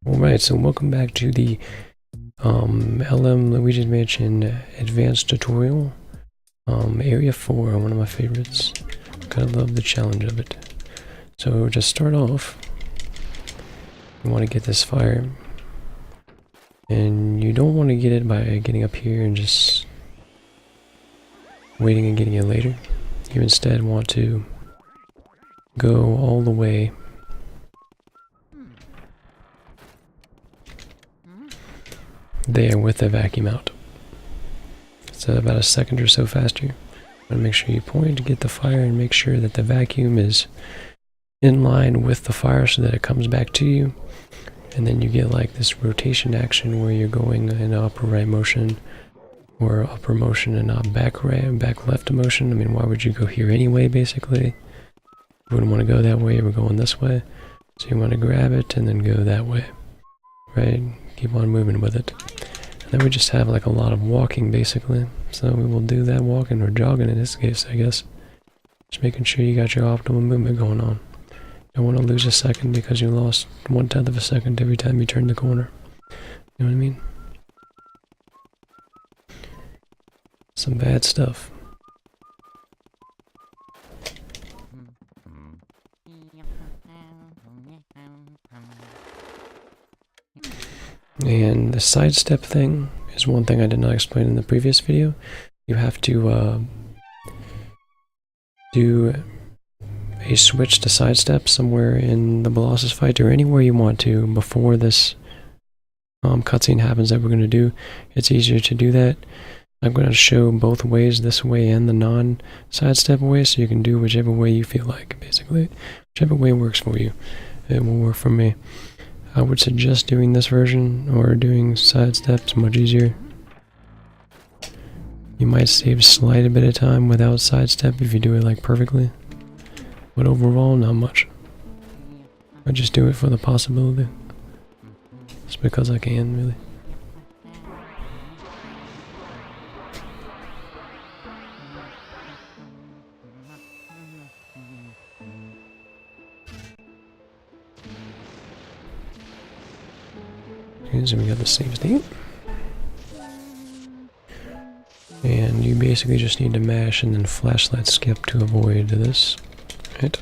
Alright, so welcome back to the Luigi's Mansion Advanced Tutorial. Area 4, one of my favorites. Kinda love the challenge of it. So to start off, you want to get this fire. And you don't want to get it by getting up here and just waiting and getting it later. You instead want to go all the way there with the vacuum out. It's about a second or so faster. You want to make sure you point to get the fire and make sure that the vacuum is in line with the fire so that it comes back to you. And then you get like this rotation action where you're going in upper right motion or upper motion and not back right and back left motion. I mean, why would you go here anyway, basically? You wouldn't want to go that way, we're going this way. So you want to grab it and then go that way, right? Keep on moving with it. And then we just have like a lot of walking, basically. So we will do that walking, or jogging in this case, I guess. Just making sure you got your optimal movement going on. Don't want to lose a second because you lost 1/10 of a second every time you turn the corner. You know what I mean? Some bad stuff. And the sidestep thing is one thing I did not explain in the previous video. You have to do a switch to sidestep somewhere in the Colossus fight or anywhere you want to before this cutscene happens that we're going to do. It's easier to do that. I'm going to show both ways, this way and the non-sidestep way, so you can do whichever way you feel like, basically. Whichever way works for you. It will work for me. I would suggest doing this version or doing sidestep. It's much easier. You might save a slight bit of time without sidestep if you do it like perfectly. But overall, not much. I just do it for the possibility. Just because I can, really. Okay, so we got the save state. And you basically just need to mash and then flashlight skip to avoid this. Right?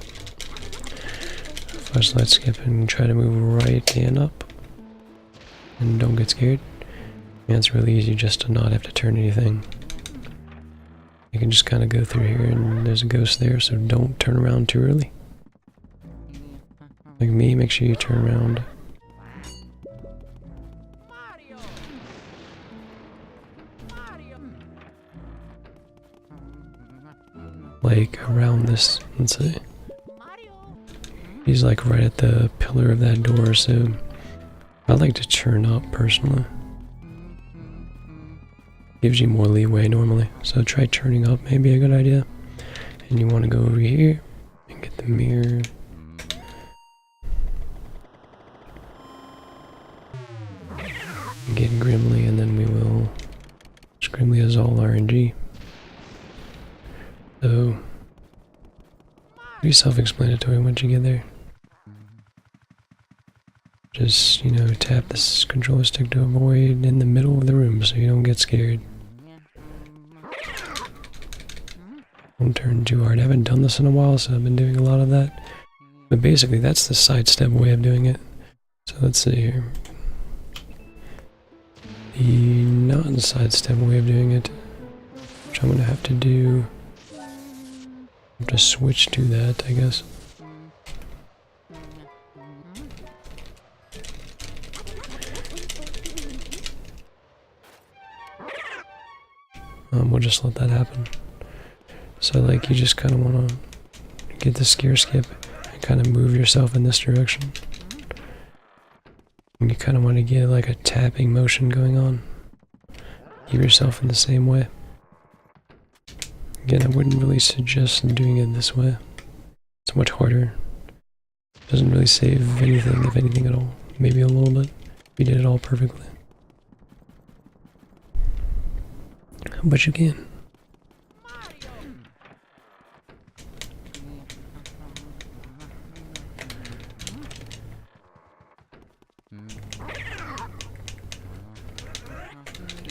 Flashlight skip and try to move right and up. And don't get scared. And it's really easy just to not have to turn anything. You can just kind of go through here and there's a ghost there, so don't turn around too early. Like me, make sure you turn around. Like around this, let's see. He's like right at the pillar of that door, so I like to turn up personally. Gives you more leeway normally, so try turning up, maybe a good idea. And you want to go over here and get the mirror. And get Grimly, and then we will. Grimly is all RNG. So, pretty self-explanatory once you get there. Just, you know, tap this controller stick to avoid in the middle of the room so you don't get scared. Don't turn too hard. I haven't done this in a while, so I've been doing a lot of that. But basically, that's the sidestep way of doing it. So let's see here. The non-sidestep way of doing it, which I'm going to have to do... I have to switch to that, I guess. We'll just let that happen. So like you just kind of want to get the scare skip and kind of move yourself in this direction. And you kind of want to get like a tapping motion going on. Keep yourself in the same way. Again, I wouldn't really suggest doing it this way. It's much harder. Doesn't really save anything, if anything at all. Maybe a little bit, if you did it all perfectly. But you can.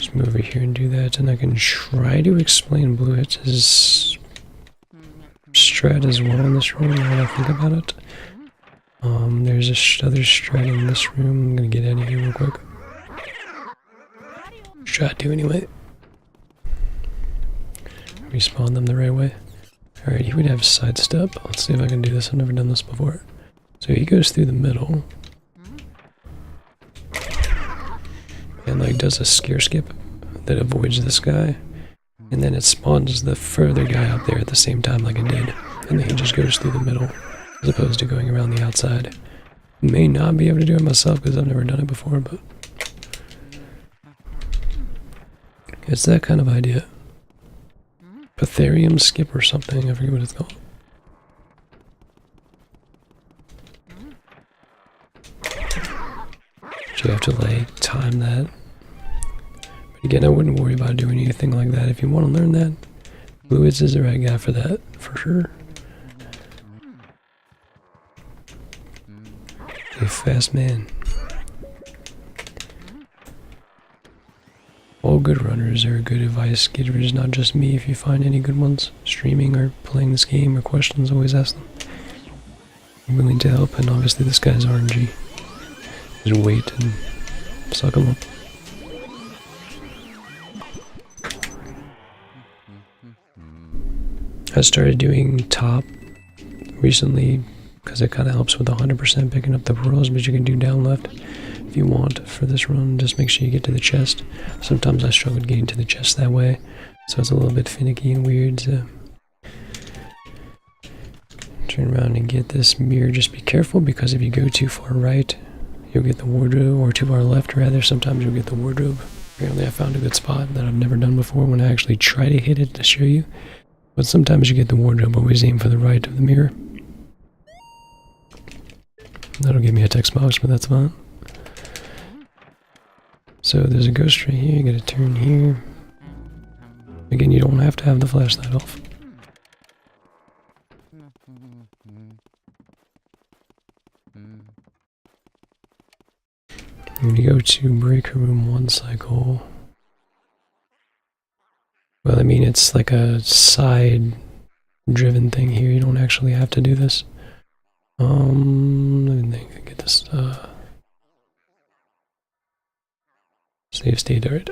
Just move over here and do that, and I can try to explain Blue Hits' strat as well in this room now that I think about it. There's other strat in this room. I'm gonna get out of here real quick. Try to anyway. Respawn them the right way. Alright, he would have sidestep. Let's see if I can do this. I've never done this before. So he goes through the middle. And like does a scare skip that avoids this guy. And then it spawns the further guy up there at the same time like it did. And then he just goes through the middle as opposed to going around the outside. May not be able to do it myself because I've never done it before, but it's that kind of idea. Patharium skip or something, I forget what it's called. But you have to like time that. But again, I wouldn't worry about doing anything like that. If you want to learn that, Luigi is the right guy for that, for sure. A fast man. All good runners are good advice givers, not just me. If you find any good ones streaming or playing this game or questions, always ask them. I'm willing to help, and obviously this guy's RNG. Just wait and suck him up. I started doing top recently because it kind of helps with 100% picking up the pearls, but you can do down left if you want for this run. Just make sure you get to the chest. Sometimes I struggle getting to the chest that way, so it's a little bit finicky and weird. So turn around and get this mirror. Just be careful because if you go too far right, you'll get the wardrobe, or too far left rather, sometimes you'll get the wardrobe. Apparently I found a good spot that I've never done before when I actually try to hit it to show you. But sometimes you get the wardrobe. Always aim for the right of the mirror. That'll give me a text box, but that's fine. So there's a ghost right here. You gotta turn here. Again, you don't have to have the flashlight off. When you go to break room 1 cycle, well, I mean, it's like a side driven thing here. You don't actually have to do this. Let me think. I get this, save state, alright.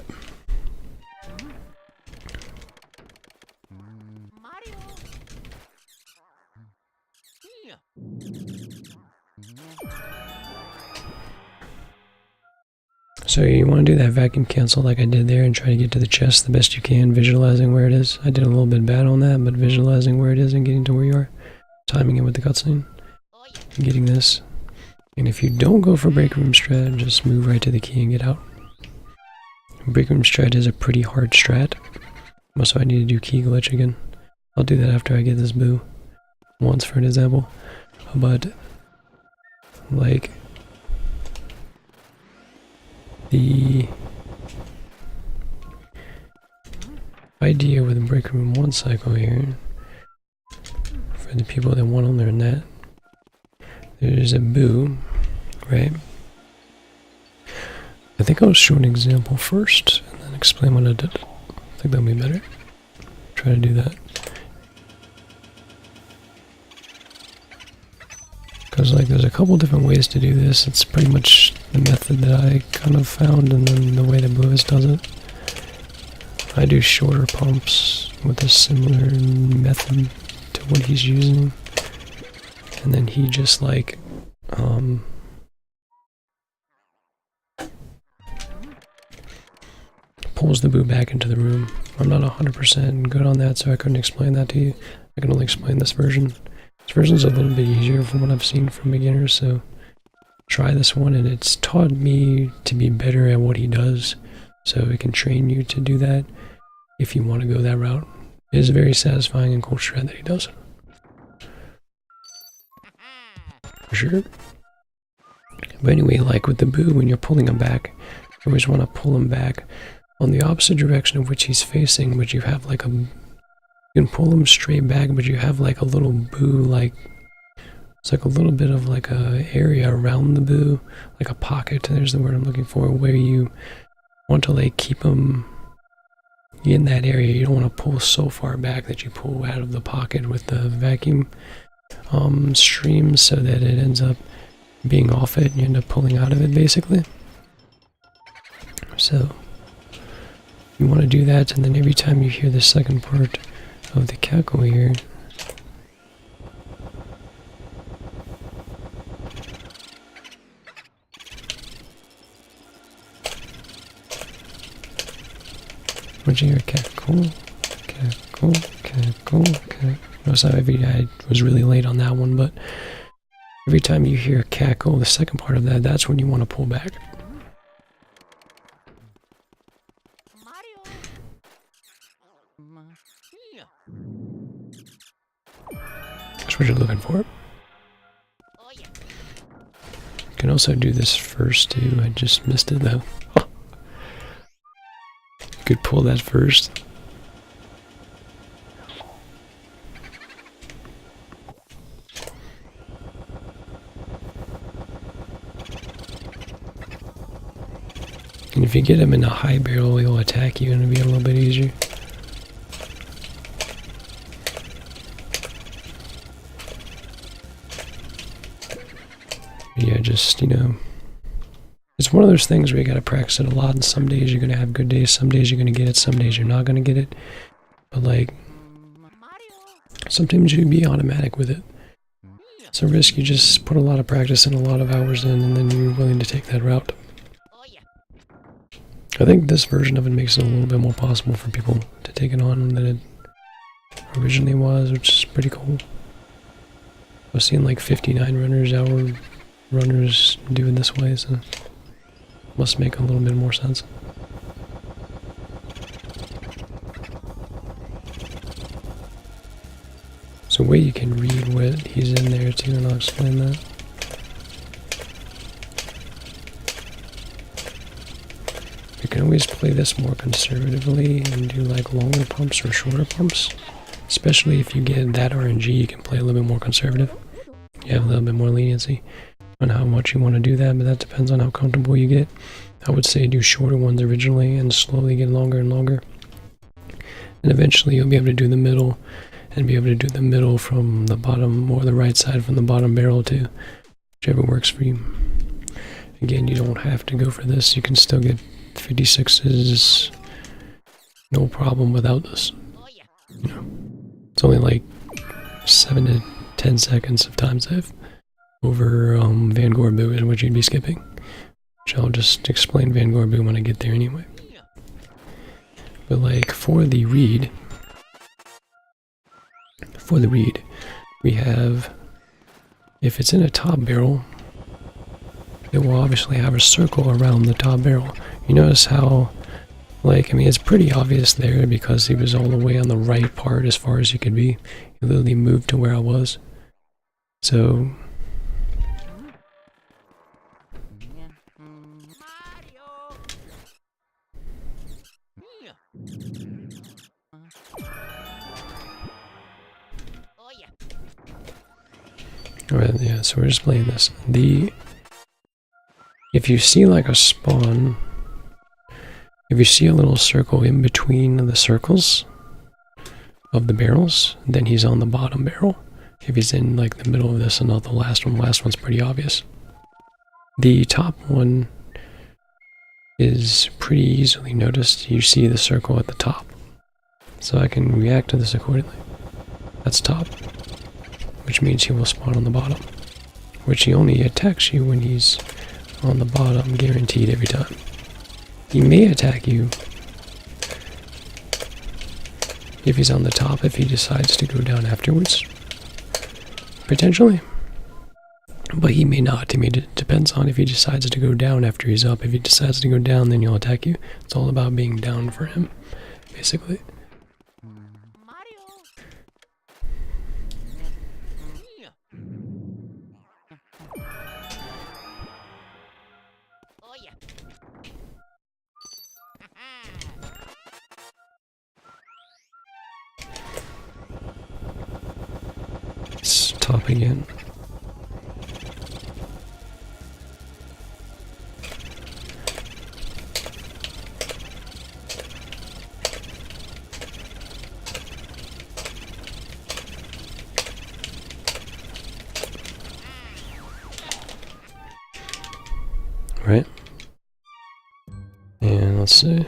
So you want to do that vacuum cancel like I did there and try to get to the chest the best you can, visualizing where it is. I did a little bit bad on that, but visualizing where it is and getting to where you are. Timing it with the cutscene. Getting this. And if you don't go for break room strat, just move right to the key and get out. Break room strat is a pretty hard strat. Also, I need to do key glitch again. I'll do that after I get this boo. Once, for an example. But, like, the idea with the break room 1 cycle here, for the people that want to learn that, there's a boo, right? I think I'll show an example first and then explain what I did. I think that'll be better. Try to do that. Because like there's a couple different ways to do this. It's pretty much the method that I kind of found and then the way that Blue's does it. I do shorter pumps with a similar method to what he's using. And then he just like pulls the boo back into the room. I'm not 100% good on that, so I couldn't explain that to you. I can only explain this version. This version's a little bit easier from what I've seen from beginners, so try this one, and it's taught me to be better at what he does, so it can train you to do that if you want to go that route. It is very satisfying and cool strat that he does. For sure. But anyway, like with the boo, when you're pulling him back, you always want to pull him back on the opposite direction of which he's facing, but you have like a... You can pull him straight back, but you have like a little boo, like... It's like a little bit of like a area around the boo, like a pocket, there's the word I'm looking for, where you want to like keep them in that area. You don't want to pull so far back that you pull out of the pocket with the vacuum stream, so that it ends up being off it and you end up pulling out of it basically. So you want to do that, and then every time you hear the second part of the cackle here, would you hear cackle, cackle, cackle, cackle? Notice how I was really late on that one, but every time you hear cackle, the second part of that, that's when you want to pull back. That's what you're looking for. You can also do this first too. I just missed it though. You could pull that first. And if you get him in a high barrel, he'll attack you and it'll be a little bit easier. Yeah, just, you know, it's one of those things where you gotta practice it a lot, and some days you're gonna have good days, some days you're gonna get it, some days you're not gonna get it. But like, sometimes you be automatic with it. It's a risk you just put a lot of practice and a lot of hours in, and then you're willing to take that route. I think this version of it makes it a little bit more possible for people to take it on than it originally was, which is pretty cool. I was seeing like 59 runners do it this way, so it must make a little bit more sense. So a way you can read what he's in there too, and I'll explain that. You can always play this more conservatively and do like longer pumps or shorter pumps. Especially if you get that RNG, you can play a little bit more conservative. You have a little bit more leniency on how much you want to do that, but that depends on how comfortable you get. I would say do shorter ones originally and slowly get longer and longer. And eventually you'll be able to do the middle, and be able to do the middle from the bottom, or the right side from the bottom barrel too. Whichever works for you. Again, you don't have to go for this. You can still get 56s no problem without this. You know, it's only like 7 to 10 seconds of time save over Vanguard Boo is what you'd be skipping. Which I'll just explain Vanguard Boo when I get there anyway. But like for the read, we have, if it's in a top barrel, it will obviously have a circle around the top barrel. You notice how, like, I mean, it's pretty obvious there because he was all the way on the right part as far as he could be. He literally moved to where I was. So, alright, yeah, so we're just playing this. If you see like a spawn, if you see a little circle in between the circles of the barrels, then he's on the bottom barrel. If he's in like the middle of this and not the last one's pretty obvious. The top one is pretty easily noticed. You see the circle at the top. So I can react to this accordingly. That's top, which means he will spawn on the bottom, which he only attacks you when he's on the bottom, guaranteed every time. He may attack you if he's on the top, if he decides to go down afterwards. Potentially. But he may not. I mean, it depends on if he decides to go down after he's up. If he decides to go down, then he'll attack you. It's all about being down for him, basically. It's top again. right? And let's see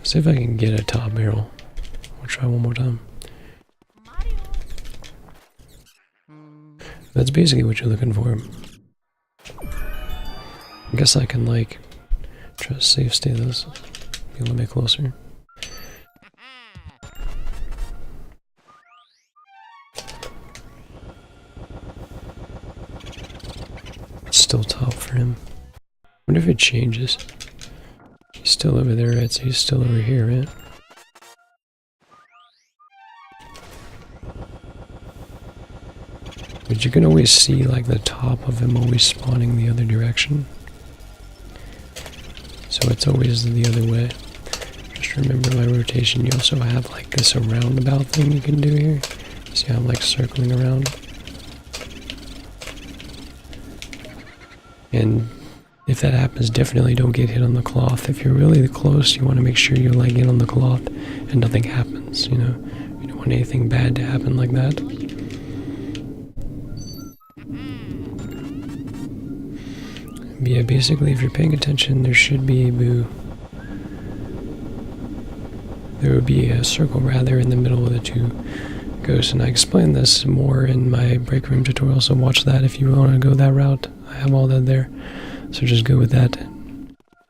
if I can get a top barrel. We'll try one more time. That's basically what you're looking for. I guess I can like try to save state this, be a little bit closer. It's still top for him. Wonder if it changes. He's still over there, right? So he's still over here, right? But you can always see like the top of him always spawning the other direction. So it's always the other way. Just remember my rotation. You also have like this roundabout thing you can do here. See how I'm like circling around? And if that happens, definitely don't get hit on the cloth. If you're really close, you want to make sure you're like in on the cloth and nothing happens, you know? You don't want anything bad to happen like that. But yeah, basically, if you're paying attention, there should be a boo. There would be a circle rather in the middle of the two ghosts, and I explained this more in my break room tutorial, so watch that if you want to go that route. I have all that there, so just go with that.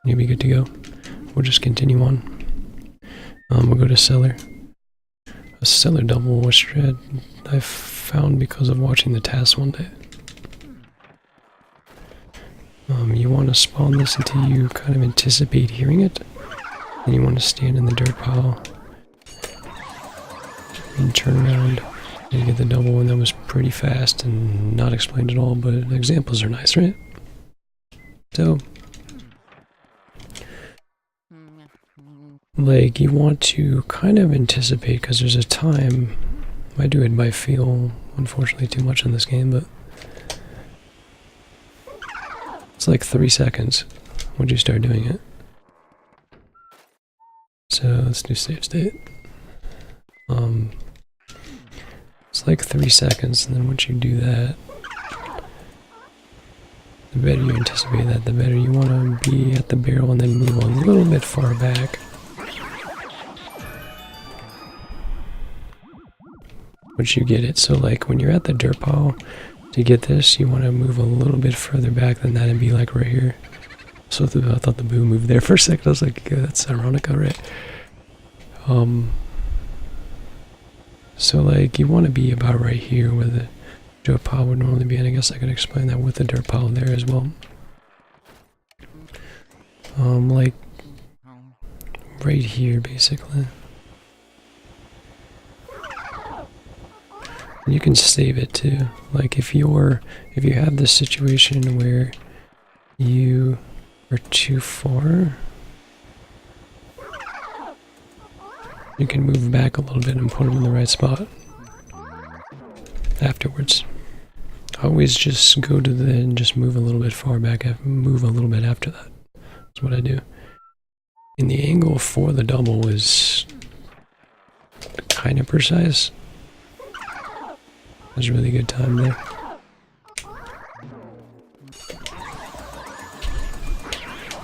You'll be good to go. We'll just continue on. We'll go to cellar. A cellar double was I found because of watching the task one day. You want to spawn this until you kind of anticipate hearing it. Then you want to stand in the dirt pile and turn around and get the double, and that was pretty fast and not explained at all, but examples are nice, right? So, like, you want to kind of anticipate, because there's a time. I do it by feel, unfortunately too much in this game, but it's like 3 seconds once you start doing it. So let's do save state. It's like 3 seconds, and then once you do that, the better you anticipate that, the better you want to be at the barrel and then move a little bit far back. Once you get it, so like when you're at the dirt pile, to get this, you want to move a little bit further back than that and be like right here. So I thought the boo moved there for a second. I was like, yeah, that's ironic, alright. So like you want to be about right here where the dirt pile would normally be, and I guess I could explain that with the dirt pile there as well. Like right here basically. And you can save it too. Like if you have this situation where you are too far, you can move back a little bit and put them in the right spot afterwards. Always just go to the and just move a little bit far back, move a little bit after that. That's what I do. And the angle for the double is kind of precise. There's really good time there.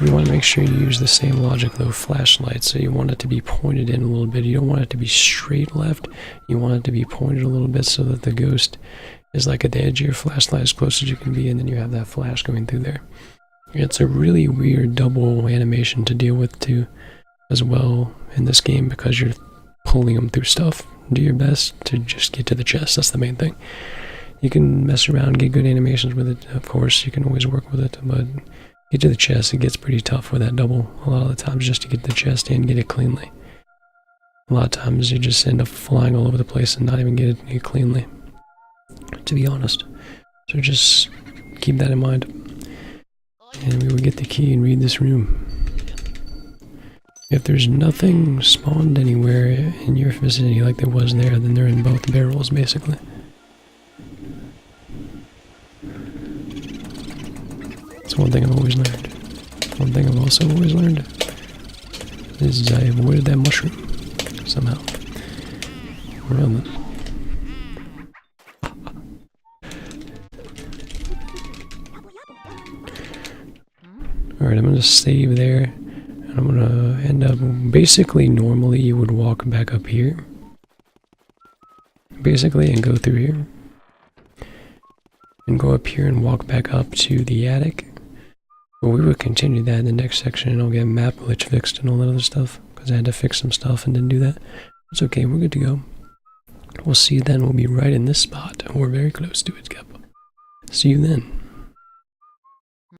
You want to make sure you use the same logic though, flashlight, so you want it to be pointed in a little bit. You don't want it to be straight left. You want it to be pointed a little bit so that the ghost is like at the edge of your flashlight as close as you can be, and then you have that flash going through there. It's a really weird double animation to deal with too, as well in this game, because you're pulling them through stuff. Do your best to just get to the chest, that's the main thing. You can mess around, get good animations with it, of course, you can always work with it, but get to the chest, it gets pretty tough with that double a lot of the times, just to get the chest and get it cleanly. A lot of times you just end up flying all over the place and not even get it cleanly, to be honest. So just keep that in mind. And we will get the key and read this room. If there's nothing spawned anywhere in your vicinity like there was there, then they're in both barrels, basically. That's one thing I've always learned. One thing I've also always learned is I avoided that mushroom, somehow. Around it. Alright, I'm gonna save there. And I'm gonna end up, basically normally you would walk back up here. Basically, and go through here. And go up here and walk back up to the attic. But we would continue that in the next section and I'll get map glitch fixed and all that other stuff. Because I had to fix some stuff and didn't do that. It's okay, we're good to go. We'll see you then, we'll be right in this spot. We're very close to it, Cap. See you then.